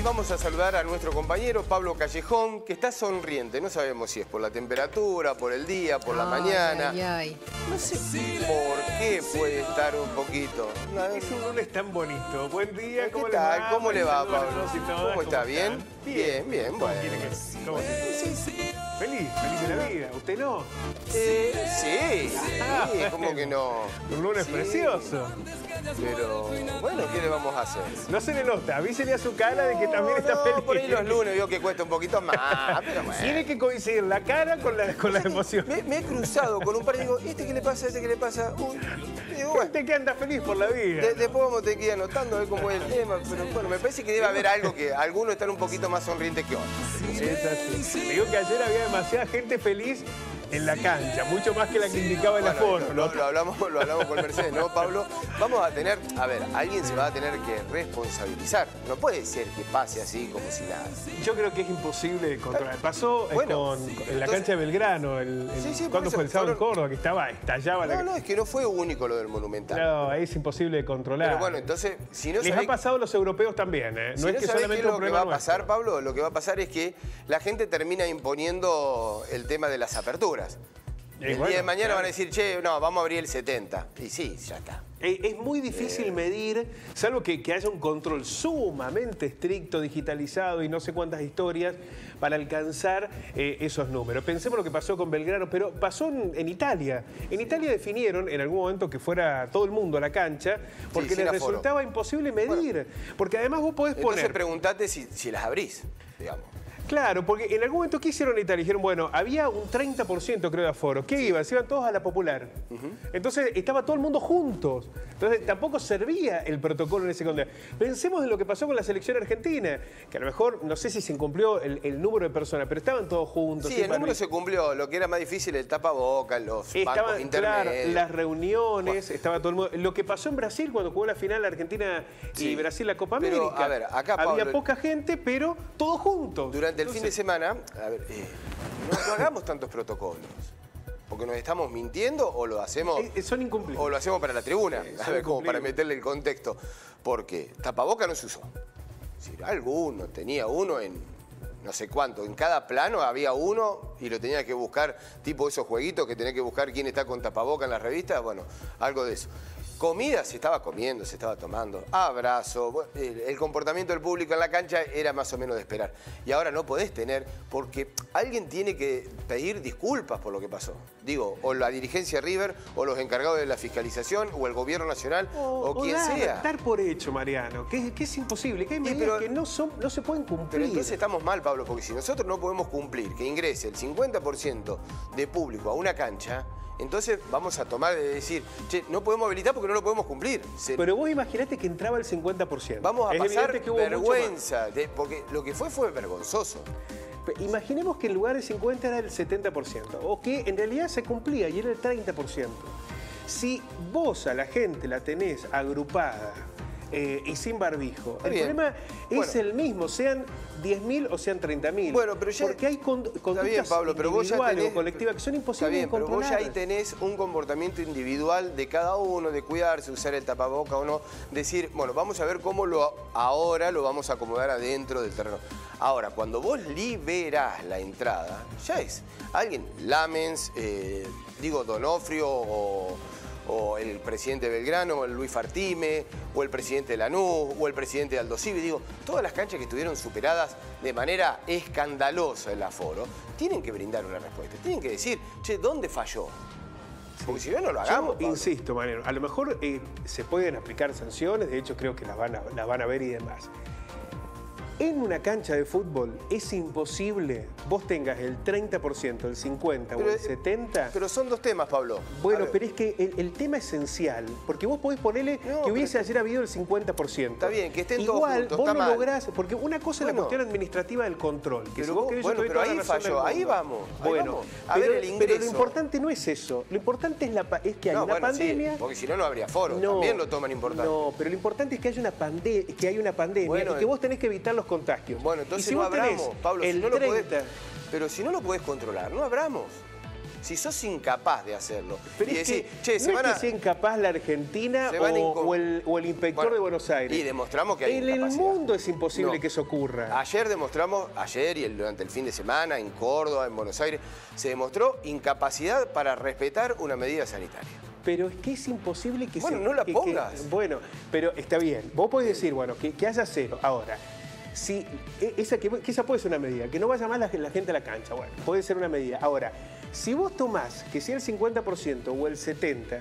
vamos a saludar a nuestro compañero Pablo Callejón, que está sonriente. No sabemos si es por la temperatura, por el día, por la mañana. No sé por qué puede estar un poquito. Es un lunes tan bonito. Buen día, ¿Cómo le va? ¿Cómo le va, Pablo? ¿Cómo está? ¿Bien? Bien, bien, bueno. ¿Cómo sí. Feliz de la vida. ¿Usted no? Sí, ¿cómo que no? Un lunes precioso. Pero, bueno, ¿qué le vamos a hacer? No se le nota, avísele a su cara de que también está feliz. Por ahí los lunes veo que cuesta un poquito más, pero bueno. Tiene que coincidir la cara con la emoción. Me he cruzado con un par y digo, ¿este qué le pasa? ¿Este qué le pasa? Digo, bueno. Usted que anda feliz por la vida. Después vamos a tener que ir anotando a ver cómo es el tema, pero bueno, me parece que debe haber algo que algunos están un poquito más sonrientes que otros. Es así. Digo que ayer había demasiada gente feliz en la cancha, mucho más que la que indicaba el aforo. Lo hablamos con Mercedes, ¿no, Pablo? Vamos a tener, a ver, alguien se va a tener que responsabilizar. No puede ser que pase así como si nada. Yo creo que es imposible de controlar. Pasó en la cancha de Belgrano, ¿cuándo fue? El sábado en Córdoba, que estallaba la... No, es que no fue único lo del Monumental. No, es imposible de controlar. Pero bueno, entonces, si no les ha pasado a los europeos también, ¿eh? No es que solamente un problema. Lo que va a pasar, Pablo, lo que va a pasar es que la gente termina imponiendo el tema de las aperturas. El día de mañana van a decir, che, no, vamos a abrir el 70. Y sí, ya está. Es muy difícil medir, salvo que haya un control sumamente estricto, digitalizado y no sé cuántas historias para alcanzar esos números. Pensemos lo que pasó con Belgrano, pero pasó en Italia. En Italia definieron en algún momento que fuera todo el mundo a la cancha porque les resultaba imposible medir. Bueno, porque además vos podés poner... Entonces preguntate si las abrís, digamos. Claro, porque en algún momento, ¿qué hicieron en Italia? Dijeron, bueno, había un 30% creo de aforo. ¿Qué iban? Se iban todos a la Popular. Entonces estaba todo el mundo juntos. Entonces tampoco servía el protocolo en ese contexto. Pensemos en lo que pasó con la selección argentina, que a lo mejor, no sé si se incumplió el número de personas, pero estaban todos juntos. Sí, el número se cumplió. Lo que era más difícil, el tapabocas, los bancos intermedios. Claro, las reuniones, estaba todo el mundo. Lo que pasó en Brasil cuando jugó la final Argentina y Brasil la Copa América. A ver, acá, Pablo, había poca gente, pero todos juntos. Durante el fin de semana, a ver, no hagamos tantos protocolos. Porque nos estamos mintiendo o lo hacemos... Son incumplidos. O lo hacemos para la tribuna, a ver, como para meterle el contexto. Porque tapaboca no se usó. Si alguno tenía uno en no sé cuánto, en cada plano había uno y lo tenía que buscar, tipo esos jueguitos que tenía que buscar quién está con tapaboca en las revistas, bueno, algo de eso. Comida se estaba comiendo, se estaba tomando, abrazo, el comportamiento del público en la cancha era más o menos de esperar. Y ahora no podés tener, porque alguien tiene que pedir disculpas por lo que pasó. Digo, o la dirigencia River, o los encargados de la fiscalización, o el gobierno nacional, o quien sea. Dar por hecho, Mariano, que es imposible, que hay medidas que no se pueden cumplir. Pero entonces estamos mal, Pablo, porque si nosotros no podemos cumplir que ingrese el 50% de público a una cancha, entonces vamos a tomar de decir, che, no podemos habilitar porque no lo podemos cumplir. Pero vos imaginate que entraba el 50%. Vamos a pasar vergüenza, porque lo que fue vergonzoso. Imaginemos que en lugar de 50 era el 70%, o que en realidad se cumplía y era el 30%. Si vos a la gente la tenés agrupada y sin barbijo, el problema es el mismo, sean 10.000 o sean 30.000. Bueno, pero ya... Porque hay conductas Pablo, pero vos ya tenés, o colectivas que son imposibles de controlar. Pero vos ya ahí tenés un comportamiento individual de cada uno, de cuidarse, usar el tapaboca o no. Decir, bueno, vamos a ver cómo ahora lo vamos a acomodar adentro del terreno. Ahora, cuando vos liberás la entrada, ya es alguien, Lamens, Donofrio o el presidente de Belgrano, o el Luis Fartime, o el presidente de Lanús, o el presidente de Aldo Civi, todas las canchas que estuvieron superadas de manera escandalosa el aforo, tienen que brindar una respuesta, tienen que decir, che, ¿dónde falló? Porque si no, no lo hagamos. Yo insisto, Mariano, a lo mejor se pueden aplicar sanciones, de hecho creo que las van a ver y demás. En una cancha de fútbol es imposible vos tengas el 30%, el 50% o el 70%. Pero son dos temas, Pablo. Bueno, pero es que el tema esencial, porque vos podés ponerle que hubiese ayer habido el 50%. Está bien, que estén todos juntos, juntos, vos no lográs, porque una cosa es la cuestión administrativa del control. Que pero si vos querés, pero ahí falló, ahí vamos. Bueno, a ver el ingreso. Pero lo importante no es eso, lo importante es que hay una pandemia. Sí, porque si no, no habría foro, también lo toman importante. No, pero lo importante es que hay una pandemia y que vos tenés que evitar los contagios. Bueno, entonces si no vos abramos, Pablo, el si no 30... lo podés, pero si no lo podés controlar, no abramos. Si sos incapaz de hacerlo Pero y es decís, que, che, no es que sea incapaz la Argentina o el inspector de Buenos Aires. Y demostramos que hay En el incapacidad. mundo es imposible que eso ocurra. Ayer demostramos, durante el fin de semana, en Córdoba, en Buenos Aires, se demostró incapacidad para respetar una medida sanitaria. Pero es que es imposible que no la pongas. Bueno, pero está bien. Vos podés decir, bueno, que haya cero. Ahora, si esa puede ser una medida, que no vaya más la gente a la cancha. Bueno, puede ser una medida. Ahora, si vos tomás que sea el 50% o el 70%,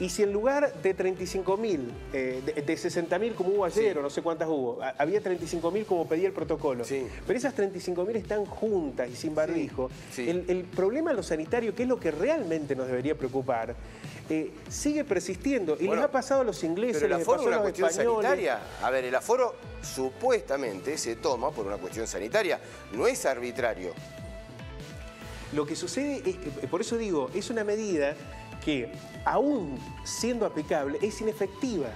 y si en lugar de 35.000, de 60.000 como hubo ayer, o no sé cuántas hubo, había 35.000 como pedía el protocolo, pero esas 35.000 están juntas y sin barbijo, el problema de lo sanitario, que es lo que realmente nos debería preocupar, sigue persistiendo. Y les ha pasado a los ingleses, pero el aforo es una cuestión españoles. sanitaria. A ver, el aforo supuestamente se toma por una cuestión sanitaria, no es arbitrario. Lo que sucede es que, por eso digo, es una medida que, aún siendo aplicable, es inefectiva.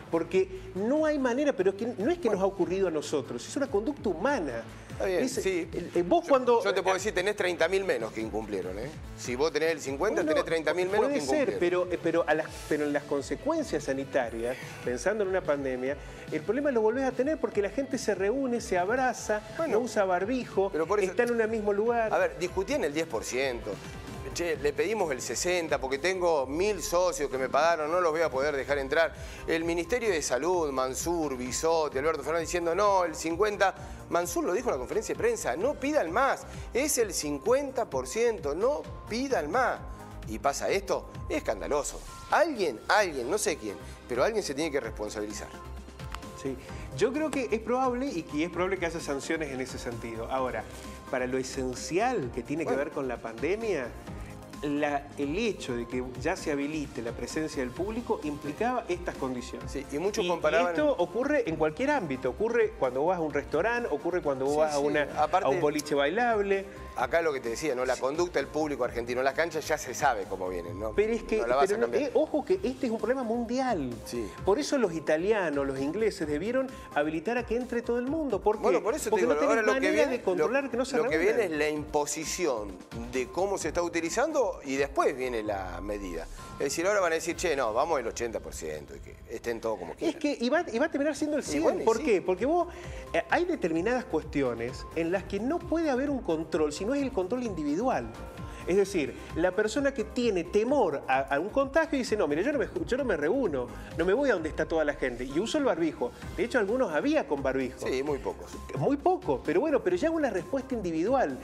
Porque no hay manera, pero es que no es que nos ha ocurrido a nosotros, es una conducta humana. Está bien, sí. Vos cuando... Yo te puedo decir, tenés 30.000 menos que incumplieron, ¿eh? Si vos tenés el 50, tenés 30.000 menos que incumplieron. Puede ser, pero en las consecuencias sanitarias, pensando en una pandemia, el problema lo volvés a tener porque la gente se reúne, se abraza, no usa barbijo, está en un mismo lugar. A ver, discutían el 10%. Che, le pedimos el 60% porque tengo 1.000 socios que me pagaron, no los voy a poder dejar entrar. El Ministerio de Salud, Mansur, Bisotti, Alberto Fernández diciendo no, el 50%. Mansur lo dijo en la conferencia de prensa, no pidan más, es el 50%, no pidan más. Y pasa esto, es escandaloso. Alguien, no sé quién, pero alguien se tiene que responsabilizar. Sí, yo creo que es probable y es probable que haya sanciones en ese sentido. Ahora, para lo esencial que tiene que ver con la pandemia, el hecho de que ya se habilite la presencia del público implicaba estas condiciones. Sí, y muchos comparaban... Y esto ocurre en cualquier ámbito. Ocurre cuando vos vas a un restaurante, ocurre cuando vos vas a un boliche bailable. Acá lo que te decía, ¿no? La conducta del público argentino en las canchas ya se sabe cómo vienen, ¿no? Pero es que, ojo que este es un problema mundial. Sí. Por eso los italianos, los ingleses debieron habilitar a que entre todo el mundo. ¿Por qué? Bueno, por eso porque te digo, no tenés ahora manera de controlar que no se Lo que reúnan. viene es la imposición de cómo se está utilizando y después viene la medida. Es decir, ahora van a decir, che, no, vamos el 80% y que estén todos como quieran. Es que y va a terminar siendo el 100%. ¿Por qué? Porque vos, hay determinadas cuestiones en las que no puede haber un control, si no es el control individual. Es decir, la persona que tiene temor a un contagio dice, no, mire, yo no me reúno, no me voy a donde está toda la gente y uso el barbijo. De hecho, algunos había con barbijo. Sí, muy pocos. Muy pocos, pero bueno, pero ya es una respuesta individual.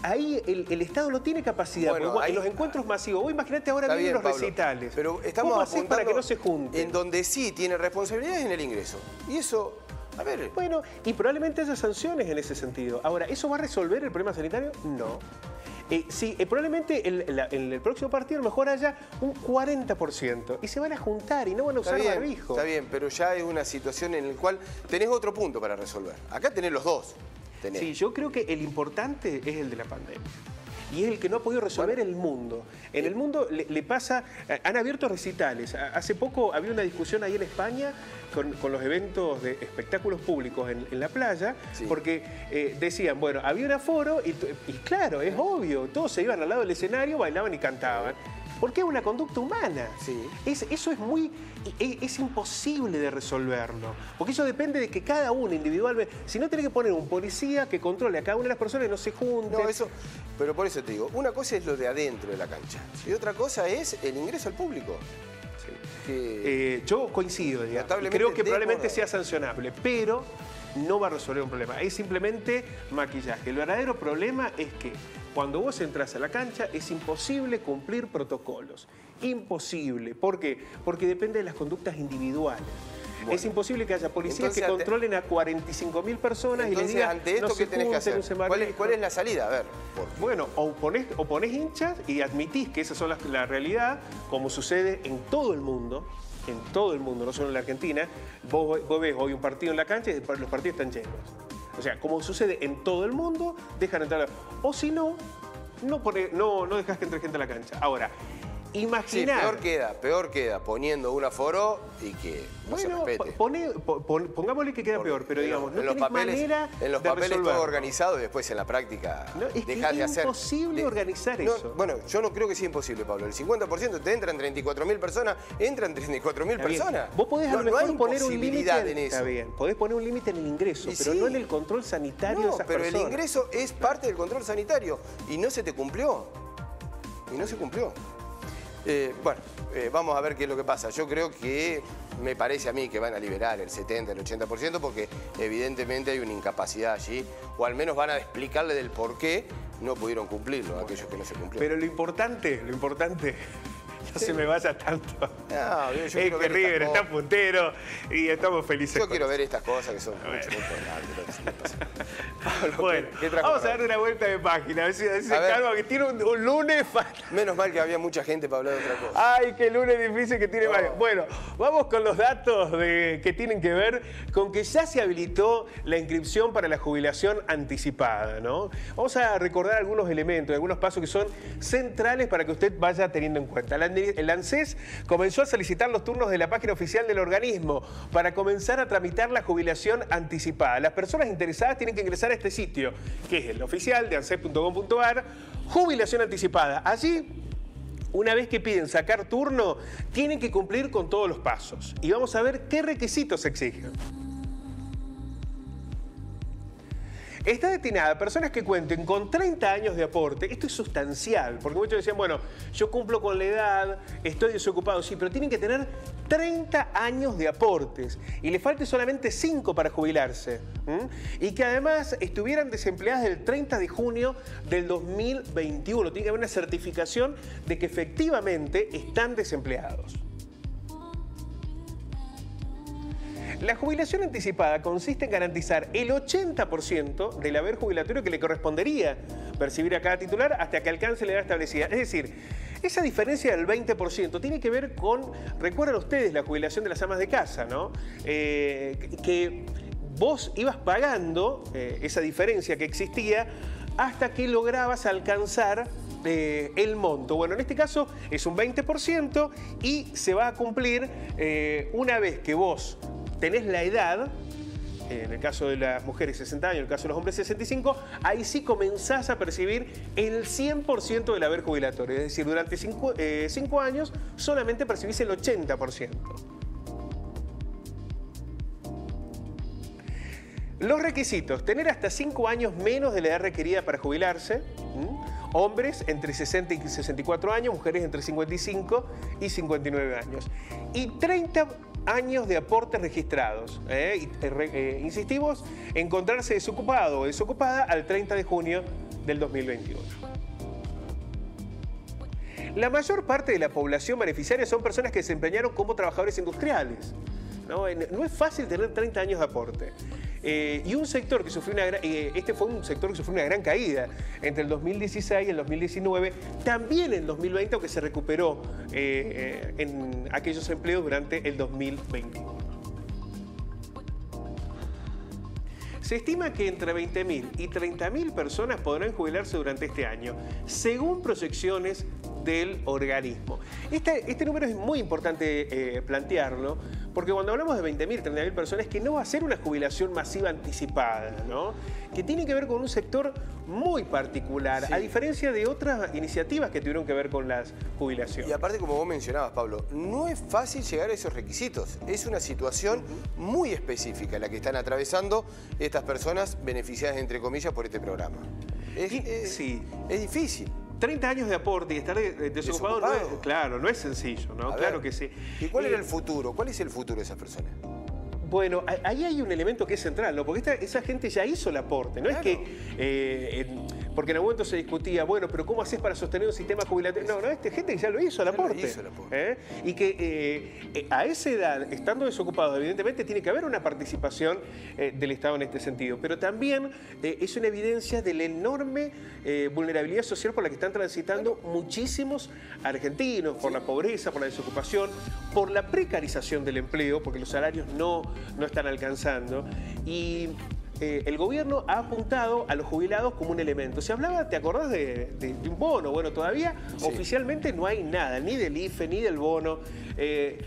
Ahí el Estado no tiene capacidad. Bueno, en los encuentros masivos, vos imagínate ahora vienen los recitales. Pero estamos ¿Cómo hacés para que no se junten? junten? En donde sí tiene responsabilidades en el ingreso. Y eso... A ver. Bueno, y probablemente haya sanciones en ese sentido. Ahora, ¿eso va a resolver el problema sanitario? No. Sí, probablemente en el próximo partido a lo mejor haya un 40% y se van a juntar y no van a usar barbijo. Está bien, pero ya es una situación en la cual tenés otro punto para resolver. Acá tenés los dos. Sí, yo creo que el importante es el de la pandemia. Y es el que no ha podido resolver el mundo. En el mundo le pasa... Han abierto recitales. Hace poco había una discusión ahí en España con los eventos de espectáculos públicos en la playa, porque decían, bueno, había un aforo y claro, es obvio, todos se iban al lado del escenario, bailaban y cantaban. Porque es una conducta humana. Sí. Eso es imposible de resolverlo. Porque eso depende de que cada uno individualmente... Si no, tenés que poner un policía que controle a cada una de las personas y no se junten. No, eso... Pero por eso te digo, una cosa es lo de adentro de la cancha y otra cosa es el ingreso al público. Sí. Yo coincido, digamos. Creo que probablemente sea sancionable, pero no va a resolver un problema. Es simplemente maquillaje. El verdadero problema es que cuando vos entras a la cancha es imposible cumplir protocolos. Imposible. ¿Por qué? Porque depende de las conductas individuales. Bueno, es imposible que haya policías que controlen a 45.000 personas y les digan, ante esto, ¿qué tenés que hacer? ¿Cuál es la salida? A ver. Bueno, o ponés hinchas y admitís que esas son la realidad, como sucede en todo el mundo, no solo en la Argentina. Vos ves hoy un partido en la cancha y los partidos están llenos. O sea, como sucede en todo el mundo, dejan entrar. O si no, no dejas que entre gente a la cancha. Ahora, imaginar... Sí, peor queda poniendo un aforo y que no se respete. Pongámosle que queda peor, pero digamos, no tenés manera en los de papeles resolverlo. todo organizado y después en la práctica dejás de hacer. Es imposible organizar eso. Bueno, yo no creo que sea imposible, Pablo. El 50% te entran 34.000 personas, entran 34.000 personas. Vos podés a lo mejor poner un límite en eso. Está bien, podés poner un límite en el ingreso, pero no en el control sanitario de esas pero personas. el ingreso es parte del control sanitario y no se te cumplió. Y no se cumplió. Vamos a ver qué es lo que pasa. Yo creo que me parece a mí que van a liberar el 70, el 80% porque evidentemente hay una incapacidad allí, o al menos van a explicarle del por qué no pudieron cumplirlo, aquellos que no se cumplieron. Pero lo importante, no se me vaya tanto. No, yo es que River está puntero y estamos felices. Yo quiero ver estas cosas que son mucho Bueno, vamos a darle una vuelta de página, a ver si se calma, que tiene un lunes... Menos mal que había mucha gente para hablar de otra cosa. Ay, qué lunes difícil que tiene Mario. Bueno, vamos con los datos que tienen que ver con que ya se habilitó la inscripción para la jubilación anticipada, ¿no? Vamos a recordar algunos elementos, algunos pasos que son centrales para que usted vaya teniendo en cuenta. El ANSES comenzó a solicitar los turnos de la página oficial del organismo para comenzar a tramitar la jubilación anticipada. Las personas interesadas tienen que ingresar a este sitio, que es el oficial de anses.com.ar, jubilación anticipada. Allí, una vez que piden sacar turno, tienen que cumplir con todos los pasos. Y vamos a ver qué requisitos se exigen. Está destinada a personas que cuenten con 30 años de aporte. Esto es sustancial, porque muchos decían, bueno, yo cumplo con la edad, estoy desocupado, sí, pero tienen que tener 30 años de aportes y le falte solamente 5 para jubilarse. Y que además estuvieran desempleadas del 30 de junio del 2021. Tiene que haber una certificación de que efectivamente están desempleados. La jubilación anticipada consiste en garantizar el 80% del haber jubilatorio que le correspondería percibir a cada titular hasta que alcance la edad establecida. Es decir, esa diferencia del 20% tiene que ver con, recuerdan ustedes la jubilación de las amas de casa, ¿no? Que vos ibas pagando esa diferencia que existía hasta que lograbas alcanzar el monto. Bueno, en este caso es un 20% y se va a cumplir una vez que vos tenés la edad, en el caso de las mujeres 60 años, en el caso de los hombres 65, ahí sí comenzás a percibir el 100% del haber jubilatorio. Es decir, durante 5 años solamente percibís el 80%. Los requisitos: tener hasta 5 años menos de la edad requerida para jubilarse. Hombres entre 60 y 64 años, mujeres entre 55 y 59 años. Y 30 años de aportes registrados. Insistimos, encontrarse desocupado o desocupada al 30 de junio del 2021. La mayor parte de la población beneficiaria son personas que se desempeñaron como trabajadores industriales. No es fácil tener 30 años de aporte. Y un sector que sufrió este fue un sector que sufrió una gran caída entre el 2016 y el 2019, también en el 2020, aunque se recuperó en aquellos empleos durante el 2021. Se estima que entre 20.000 y 30.000 personas podrán jubilarse durante este año, según proyecciones del organismo. Este número es muy importante plantearlo, porque cuando hablamos de 20.000, 30.000 personas, que no va a ser una jubilación masiva anticipada, ¿no? Que tiene que ver con un sector muy particular, sí, a diferencia de otras iniciativas que tuvieron que ver con las jubilaciones. Y aparte, como vos mencionabas, Pablo, no es fácil llegar a esos requisitos. Es una situación muy específica la que están atravesando estas personas beneficiadas, entre comillas, por este programa. Sí. Es difícil. 30 años de aporte y estar desocupado no es, claro, no es sencillo, ¿no? Claro que sí. ¿Y cuál era el futuro? ¿Cuál es el futuro de esas personas? Bueno, ahí hay un elemento que es central, ¿no? Porque esa gente ya hizo el aporte, no es que... porque en algún momento se discutía, bueno, pero ¿cómo haces para sostener un sistema jubilatorio? No, esta gente ya lo hizo el aporte. Y que a esa edad, estando desocupado, evidentemente tiene que haber una participación del Estado en este sentido. Pero también es una evidencia de la enorme vulnerabilidad social por la que están transitando muchísimos argentinos, por la pobreza, por la desocupación, por la precarización del empleo, porque los salarios no están alcanzando. Y el gobierno ha apuntado a los jubilados como un elemento. Se hablaba, ¿te acordás de un bono? Bueno, todavía oficialmente no hay nada, ni del IFE, ni del bono.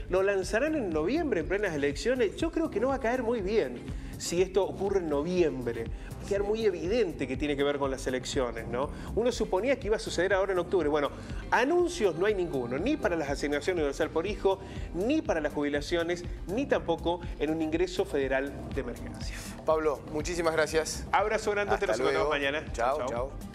Lo lanzarán en noviembre, en plenas elecciones. Yo creo que no va a caer muy bien si esto ocurre en noviembre. Va a quedar muy evidente que tiene que ver con las elecciones, ¿no? Uno suponía que iba a suceder ahora en octubre. Bueno, anuncios no hay ninguno, ni para las asignaciones universal por hijo, ni para las jubilaciones, ni tampoco en un ingreso federal de emergencia. Pablo, muchísimas gracias. Abrazo grande, te nos encontramos mañana. Chao, chao.